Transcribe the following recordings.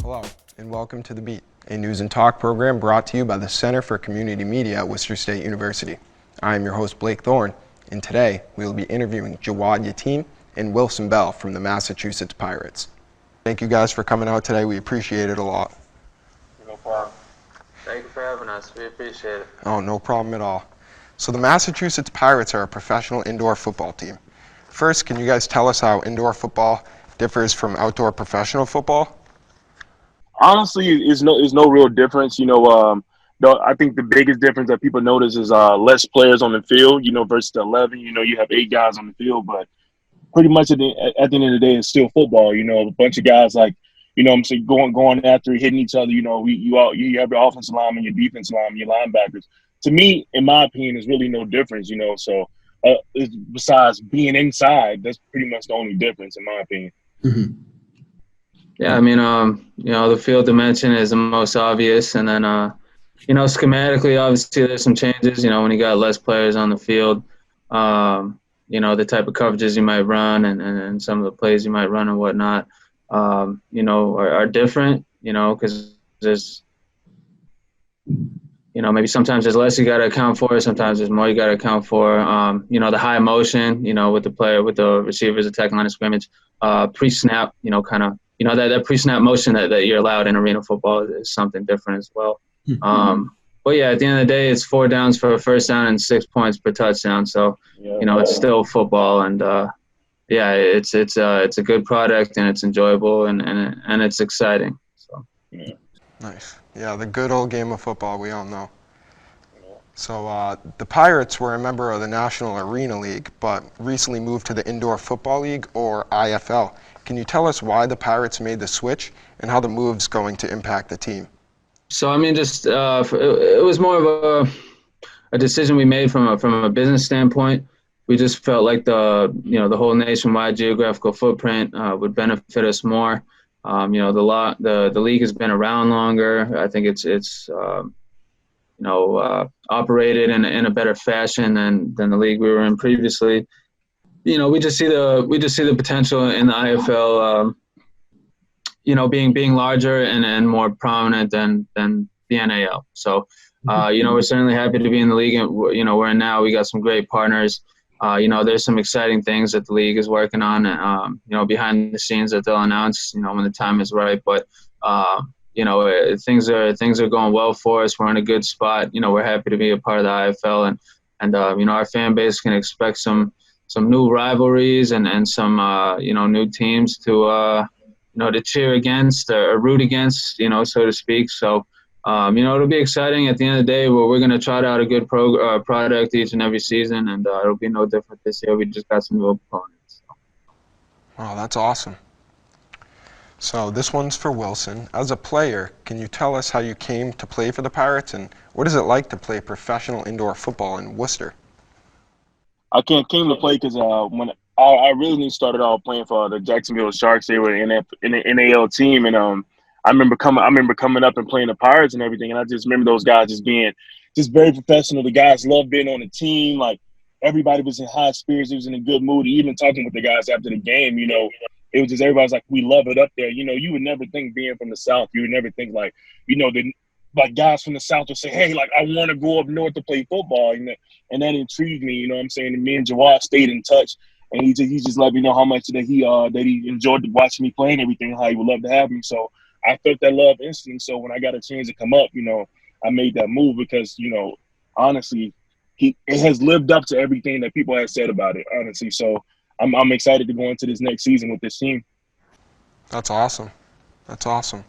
Hello, and welcome to The Beat, a news and talk program brought to you by the Center for Community Media at Worcester State University. I am your host, Blake Thorne, and today we will be interviewing Jawad Yatim and Wilson Bell from the Massachusetts Pirates. Thank you guys for coming out today. We appreciate it a lot. No problem. Thank you for having us. We appreciate it. Oh, no problem at all. So the Massachusetts Pirates are a professional indoor football team. First, can you guys tell us how indoor football differs from outdoor professional football? Honestly, it's no real difference. I think the biggest difference that people notice is less players on the field. Versus the 11. You have 8 guys on the field, but pretty much at the end of the day, it's still football. A bunch of guys what I'm saying, going after, hitting each other. You have your offensive lineman, your defensive lineman, your linebackers. To me, in my opinion, there's really no difference. So besides being inside, that's pretty much the only difference, in my opinion. Mm-hmm. Yeah, I mean, the field dimension is the most obvious, and then, schematically, obviously, there's some changes. When you got less players on the field, the type of coverages you might run and some of the plays you might run and whatnot, are different. Because there's, maybe sometimes there's less you got to account for, sometimes there's more you got to account for. The high motion, with the receivers, attacking line of scrimmage, pre-snap, that pre-snap motion that you're allowed in arena football is something different as well. But yeah, at the end of the day, it's 4 downs for a first down and 6 points per touchdown. So, it's still football, and it's a good product, and it's enjoyable, and it's exciting. So. Yeah. Nice. Yeah, the good old game of football, we all know. So the Pirates were a member of the National Arena League, but recently moved to the Indoor Football League, or IFL. Can you tell us why the Pirates made the switch and how the move's going to impact the team? So, I mean, it was more of a decision we made from a business standpoint. We just felt like the whole nationwide geographical footprint would benefit us more. The league has been around longer. I think it's operated in a better fashion than the league we were in previously. We just see the potential in the IFL, being larger and more prominent than the NAL. So, we're certainly happy to be in the league, and we're in now. We got some great partners. There's some exciting things that the league is working on, behind the scenes that they'll announce, when the time is right. But things are going well for us. We're in a good spot. We're happy to be a part of the IFL, and our fan base can expect some new rivalries and some new teams to cheer against or root against, so to speak. So it'll be exciting. At the end of the day, we're going to trot out a good product each and every season, and it'll be no different this year. We just got some new opponents. So. Wow, that's awesome. So this one's for Wilson. As a player, can you tell us how you came to play for the Pirates, and what is it like to play professional indoor football in Worcester? I came to play because when I originally started off playing for the Jacksonville Sharks, they were in the NAL team, and I remember coming up and playing the Pirates and everything, and I just remember those guys just being just very professional. The guys loved being on the team. Like, everybody was in high spirits. It was in a good mood. Even talking with the guys after the game, it was just everybody's like, we love it up there. You would never think, being from the South, you would never think like guys from the South would say, hey, like, I want to go up north to play football. And that intrigued me, what I'm saying? And me and Jawad stayed in touch, and he just let me know how much that he enjoyed watching me play and everything, how he would love to have me. So I felt that love instantly. So when I got a chance to come up, I made that move because, honestly, it has lived up to everything that people have said about it, honestly. So I'm excited to go into this next season with this team. That's awesome. That's awesome.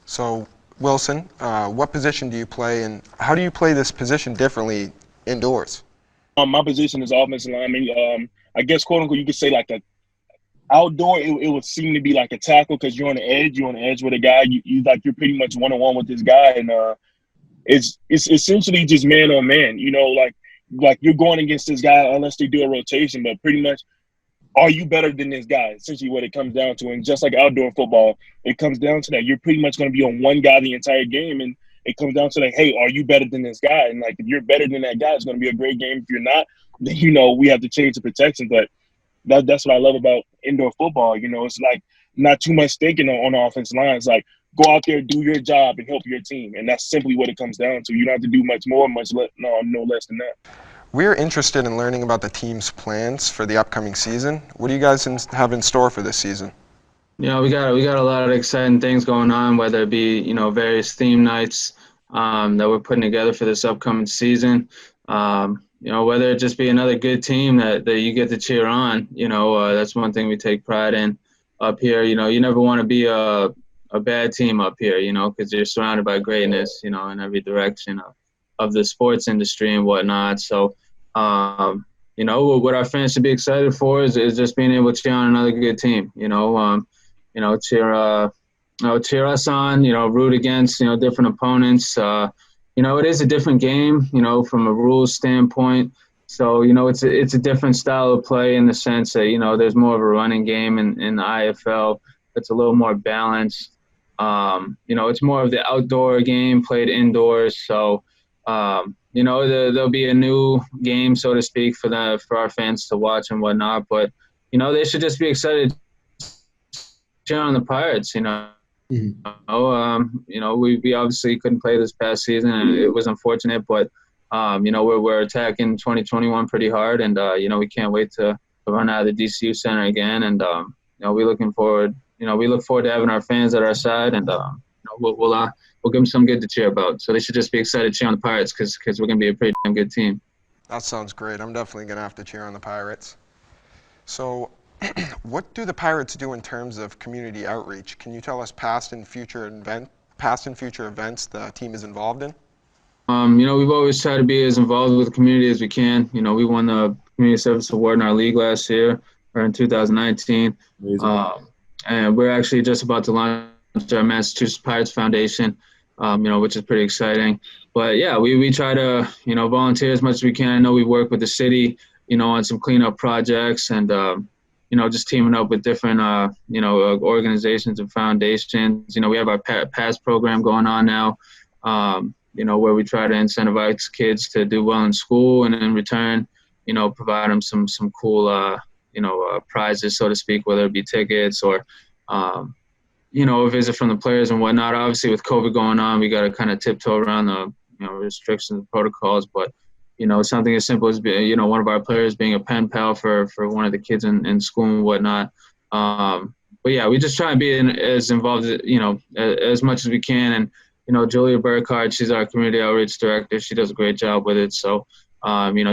So, Wilson, what position do you play, and how do you play this position differently indoors? My position is offensive lineman. I guess, quote unquote, you could say like a outdoor. It would seem to be like a tackle because you're on the edge. You're on the edge with a guy. You're pretty much 1-on-1 with this guy, and it's essentially just man on man. Like you're going against this guy unless they do a rotation, but pretty much, are you better than this guy? Essentially what it comes down to. And just like outdoor football, it comes down to that. You're pretty much going to be on one guy the entire game. And it comes down to like, hey, are you better than this guy? And like, if you're better than that guy, it's going to be a great game. If you're not, then, we have to change the protection. But that's what I love about indoor football. It's like not too much thinking on the offensive line. It's like, go out there, do your job, and help your team. And that's simply what it comes down to. You don't have to do much more, no less than that. We're interested in learning about the team's plans for the upcoming season. What do you guys have in store for this season? Yeah, we got a lot of exciting things going on, whether it be, various theme nights that we're putting together for this upcoming season. Whether it just be another good team that you get to cheer on. That's one thing we take pride in up here. You never want to be a bad team up here, because you're surrounded by greatness, in every direction of the sports industry and whatnot. So, what our fans should be excited for is just being able to cheer on another good team, cheer us on, root against, different opponents. It is a different game, from a rules standpoint. So, it's a different style of play in the sense that, there's more of a running game in the IFL. It's a little more balanced. It's more of the outdoor game played indoors. So, there'll be a new game, so to speak, for our fans to watch and whatnot. But, they should just be excited cheer on the Pirates, we obviously couldn't play this past season, and it was unfortunate, but we're attacking 2021 pretty hard, and we can't wait to run out of the DCU Center again, and we look forward to having our fans at our side, and we'll give them some good to cheer about. So they should just be excited to cheer on the Pirates because we're gonna be a pretty damn good team. That sounds great. I'm definitely gonna have to cheer on the Pirates. So, what do the Pirates do in terms of community outreach? Can you tell us past and future events the team is involved in? We've always tried to be as involved with the community as we can. We won the Community Service Award in our league last year, or in 2019. And we're actually just about to launch our Massachusetts Pirates Foundation, which is pretty exciting. But yeah, we try to, volunteer as much as we can. I know we work with the city, on some cleanup projects and, just teaming up with different, organizations and foundations. We have our PASS program going on now, where we try to incentivize kids to do well in school and in return, provide them some cool, prizes, so to speak, whether it be tickets or, a visit from the players and whatnot. Obviously, with COVID going on, we got to kind of tiptoe around the, restrictions and protocols, but something as simple as, one of our players being a pen pal for one of the kids in school and whatnot. But yeah, we just try and be as involved, as much as we can. And, Julia Burkhardt, she's our community outreach director. She does a great job with it. So,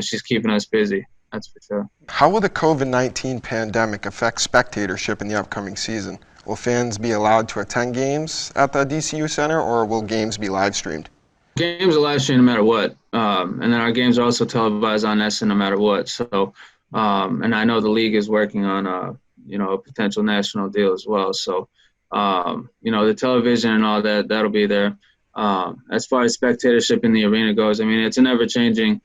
she's keeping us busy. That's for sure. How will the COVID-19 pandemic affect spectatorship in the upcoming season? Will fans be allowed to attend games at the DCU Center, or will games be live streamed? Games are live streamed no matter what. And then our games are also televised on SN no matter what. So, and I know the league is working on, a potential national deal as well. So, the television and all that, that'll be there. As far as spectatorship in the arena goes, it's an ever-changing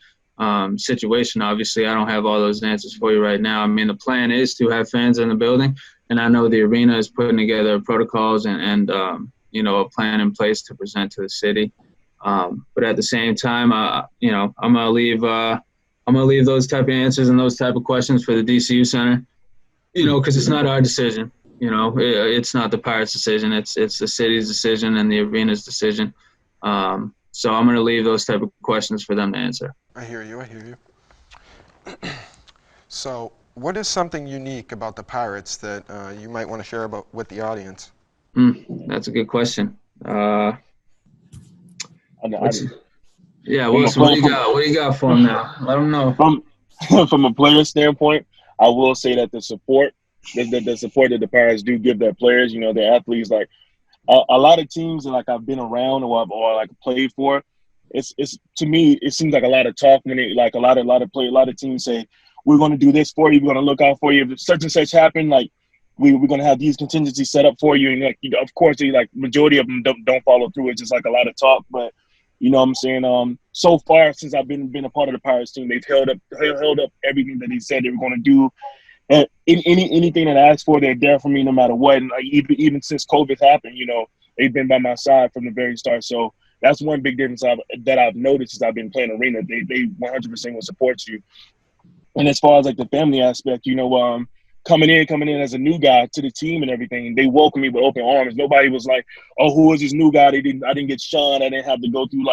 situation. Obviously, I don't have all those answers for you right now. The plan is to have fans in the building, and I know the arena is putting together protocols and a plan in place to present to the city. But at the same time, I'm gonna leave those type of answers and those type of questions for the DCU Center, because it's not our decision. It's not the Pirates' decision. It's the city's decision and the arena's decision. So I'm gonna leave those type of questions for them to answer. I hear you. So, what is something unique about the Pirates that you might want to share with the audience? That's a good question. Yeah, Wilson, what do you got for him now? Let him know. From a player standpoint, I will say that the support that the Pirates do give their players, their athletes, like a lot of teams that I've been around or played for, it's to me it seems like a lot of talk when a lot of teams say we're going to do this for you, we're going to look out for you if such and such happen, we're going to have these contingencies set up for you, and of course majority of them don't follow through. It's just a lot of talk, but so far since I've been a part of the Pirates team, they've held up everything that they said they were going to do. And anything that I asked for, they're there for me no matter what. And even since COVID happened, they've been by my side from the very start. So that's one big difference that I've noticed since I've been playing arena. They 100% will support you. And as far as the family aspect, coming in as a new guy to the team and everything. They welcomed me with open arms. Nobody was like, "Oh, who is this new guy?" I didn't get shunned. I didn't have to go through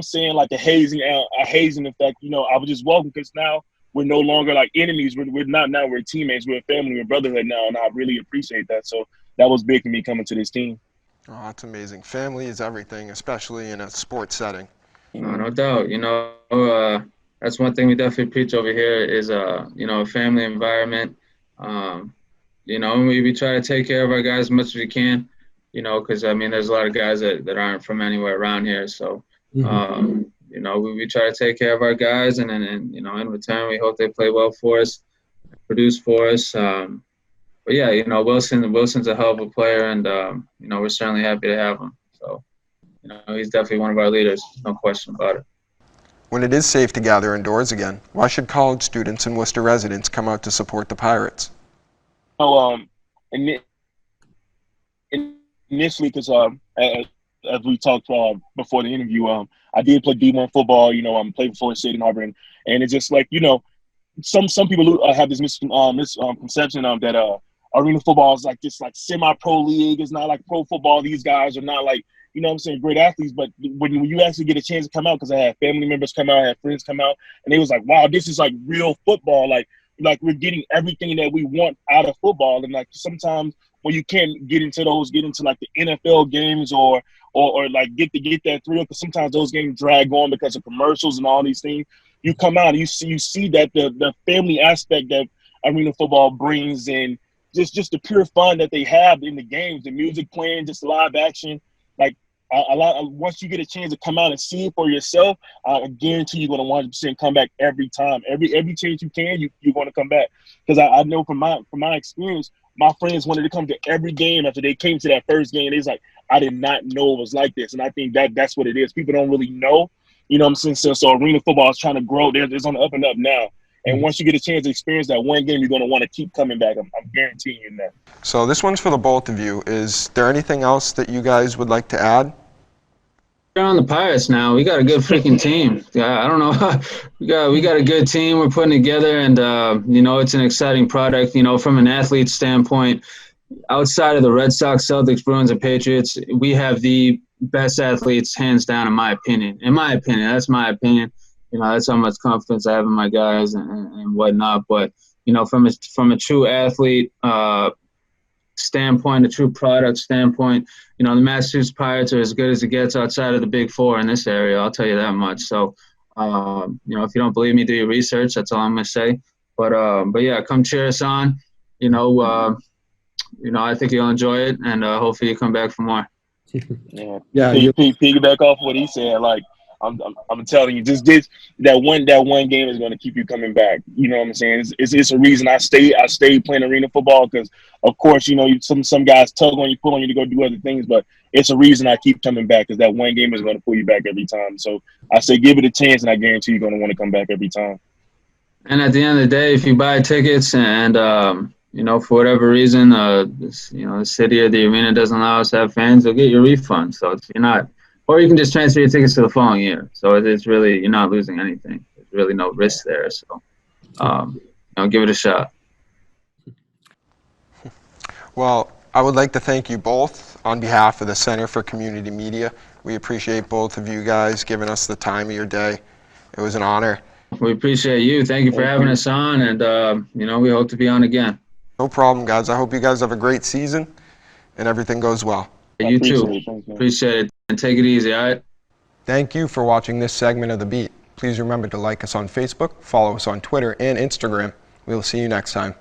saying like a hazing effect. I was just welcome because now we're no longer like enemies. We're not now. We're teammates. We're a family. We're brotherhood now, and I really appreciate that. So that was big for me coming to this team. Oh, that's amazing. Family is everything, especially in a sports setting. No doubt. That's one thing we definitely preach over here is a family environment. And we try to take care of our guys as much as we can. Because there's a lot of guys that aren't from anywhere around here. So, we try to take care of our guys, and in return, we hope they play well for us, produce for us. But yeah, Wilson's a hell of a player, and we're certainly happy to have him. So, he's definitely one of our leaders, no question about it. When it is safe to gather indoors again, why should college students and Worcester residents come out to support the Pirates? Initially, because as we talked before the interview, I did play D1 football. Played for Florida State and Harvard, and it's just like some people have this misconception that arena football is like this like semi-pro league. It's not like pro football. These guys are not like great athletes. But when you actually get a chance to come out, because I had family members come out, I had friends come out, and they was like, "Wow, this is like real football. Like we're getting everything that we want out of football." And like sometimes when you can't get into like the NFL games or like get that thrill, because sometimes those games drag on because of commercials and all these things. You come out and you see that the family aspect that arena football brings, and just the pure fun that they have in the games, the music playing, just live action. Like once you get a chance to come out and see it for yourself, I guarantee you're going to 100% come back every time. Every chance you can, you're going to come back. Because I know from my experience, my friends wanted to come to every game after they came to that first game. They was like, I did not know it was like this. And I think that's what it is. People don't really know. You know what I'm saying? So arena football is trying to grow. It's on the up and up now. And once you get a chance to experience that one game, you're going to want to keep coming back. I'm guaranteeing you that. So this one's for the both of you. Is there anything else that you guys would like to add? We're on the Pirates now. We got a good freaking team. Yeah, I don't know. we got a good team we're putting together, and it's an exciting product. From an athlete standpoint, outside of the Red Sox, Celtics, Bruins, and Patriots, we have the best athletes, hands down, in my opinion. That's my opinion. That's how much confidence I have in my guys and whatnot. But from a true athlete standpoint, a true product standpoint, the Massachusetts Pirates are as good as it gets outside of the Big Four in this area. I'll tell you that much. So, if you don't believe me, do your research. That's all I'm gonna say. But yeah, come cheer us on. I think you'll enjoy it, and hopefully you come back for more. Yeah. Piggyback off what he said, like. I'm telling you, just that one game is going to keep you coming back. You know what I'm saying? It's a reason I stayed playing arena football, because of course some guys tug on you, pull on you to go do other things, but it's a reason I keep coming back, because that one game is going to pull you back every time. So I say give it a chance, and I guarantee you're going to want to come back every time. And at the end of the day, if you buy tickets and for whatever reason, the city or the arena doesn't allow us to have fans, you'll get your refund. So you're not. Or you can just transfer your tickets to the following year. So it's really, you're not losing anything. There's really no risk there. So, give it a shot. Well, I would like to thank you both on behalf of the Center for Community Media. We appreciate both of you guys giving us the time of your day. It was an honor. We appreciate you. Thank you for having us on. And, we hope to be on again. No problem, guys. I hope you guys have a great season and everything goes well. You too. Appreciate it. And take it easy, all right? Thank you for watching this segment of The Beat. Please remember to like us on Facebook, follow us on Twitter and Instagram. We'll see you next time.